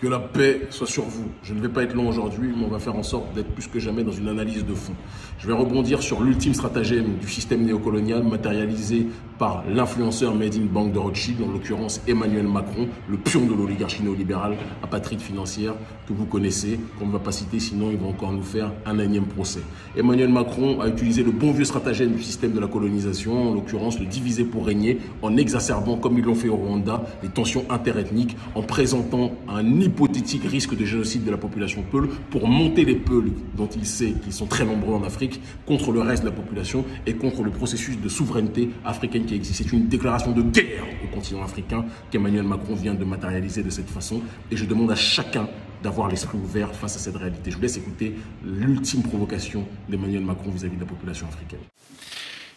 Que la paix soit sur vous. Je ne vais pas être long aujourd'hui, mais on va faire en sorte d'être plus que jamais dans une analyse de fond. Je vais rebondir sur l'ultime stratagème du système néocolonial matérialisé par l'influenceur Made in Banque de Rothschild, en l'occurrence Emmanuel Macron, le pion de l'oligarchie néolibérale, apatride financière que vous connaissez, qu'on ne va pas citer, sinon ils vont encore nous faire un énième procès. Emmanuel Macron a utilisé le bon vieux stratagème du système de la colonisation, en l'occurrence le diviser pour régner, en exacerbant, comme ils l'ont fait au Rwanda, les tensions interethniques, en présentant un hypothétique risque de génocide de la population Peul pour monter les Peuls, dont il sait qu'ils sont très nombreux en Afrique, contre le reste de la population et contre le processus de souveraineté africaine qui existe. C'est une déclaration de guerre au continent africain qu'Emmanuel Macron vient de matérialiser de cette façon. Et je demande à chacun d'avoir l'esprit ouvert face à cette réalité. Je vous laisse écouter l'ultime provocation d'Emmanuel Macron vis-à-vis de la population africaine.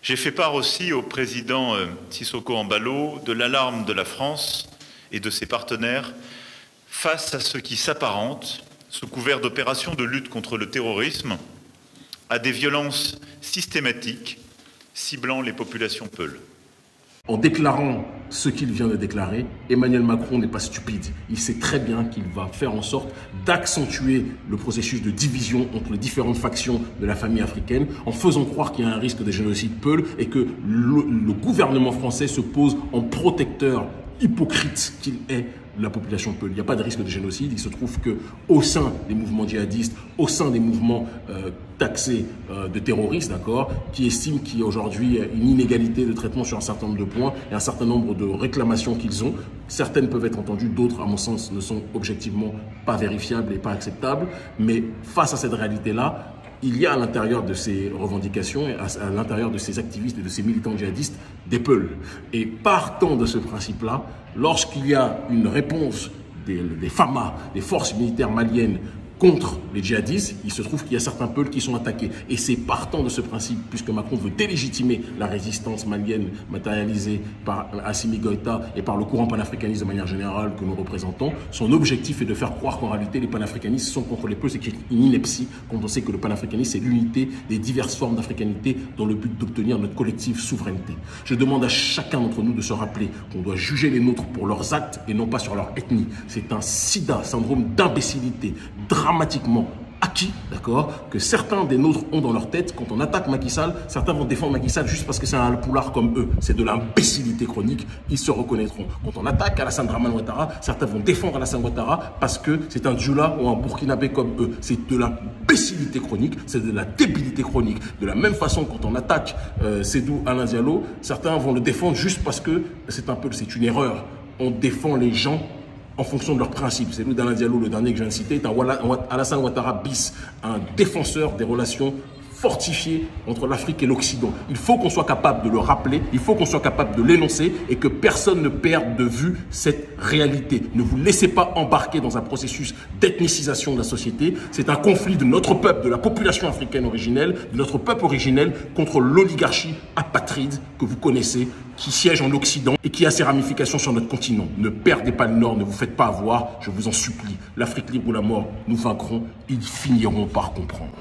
J'ai fait part aussi au président Sissoko Embalo de l'alarme de la France et de ses partenaires face à ce qui s'apparente, sous couvert d'opérations de lutte contre le terrorisme, à des violences systématiques ciblant les populations peules. En déclarant ce qu'il vient de déclarer, Emmanuel Macron n'est pas stupide. Il sait très bien qu'il va faire en sorte d'accentuer le processus de division entre les différentes factions de la famille africaine en faisant croire qu'il y a un risque de génocide peul et que le gouvernement français se pose en protecteur hypocrite qu'il est de la population peul. Il n'y a pas de risque de génocide. Il se trouve qu'au sein des mouvements djihadistes, au sein des mouvements taxés de terroristes, d'accord, qui estiment qu'il y a aujourd'hui une inégalité de traitement sur un certain nombre de points et un certain nombre de réclamations qu'ils ont. Certaines peuvent être entendues, d'autres, à mon sens, ne sont objectivement pas vérifiables et pas acceptables. Mais face à cette réalité-là, il y a à l'intérieur de ces revendications, à l'intérieur de ces activistes et de ces militants djihadistes, des Peuls. Et partant de ce principe-là, lorsqu'il y a une réponse des FAMA, des forces militaires maliennes, contre les djihadistes, il se trouve qu'il y a certains Peuls qui sont attaqués. Et c'est partant de ce principe, puisque Macron veut délégitimer la résistance malienne matérialisée par Assimi Goïta et par le courant panafricaniste de manière générale que nous représentons, son objectif est de faire croire qu'en réalité les panafricanistes sont contre les Peuls. C'est une ineptie quand on sait que le panafricanisme c'est l'unité des diverses formes d'africanité dans le but d'obtenir notre collective souveraineté. Je demande à chacun d'entre nous de se rappeler qu'on doit juger les nôtres pour leurs actes et non pas sur leur ethnie. C'est un sida, syndrome d'imbécilité, dramatiquement acquis, d'accord, que certains des nôtres ont dans leur tête. Quand on attaque Macky Sall, certains vont défendre Macky Sall juste parce que c'est un alpoulard comme eux. C'est de l'imbécilité chronique, ils se reconnaîtront. Quand on attaque Alassane Dramane Ouattara, certains vont défendre Alassane Ouattara parce que c'est un Djoula ou un Burkinabé comme eux. C'est de l'imbécilité chronique, c'est de la débilité chronique. De la même façon, quand on attaque Sédou Alain Diallo, certains vont le défendre juste parce que c'est une erreur. On défend les gens en fonction de leurs principes. C'est nous, d'Alain Diallo, le dernier que je viens de citer, est un Alassane Ouattara bis, un défenseur des relations fortifiées entre l'Afrique et l'Occident. Il faut qu'on soit capable de le rappeler, il faut qu'on soit capable de l'énoncer et que personne ne perde de vue cette réalité. Ne vous laissez pas embarquer dans un processus d'ethnicisation de la société. C'est un conflit de notre peuple, de la population africaine originelle, de notre peuple originel contre l'oligarchie apatride que vous connaissez, qui siège en Occident et qui a ses ramifications sur notre continent. Ne perdez pas le Nord, ne vous faites pas avoir, je vous en supplie. L'Afrique libre ou la mort, nous vaincrons, ils finiront par comprendre.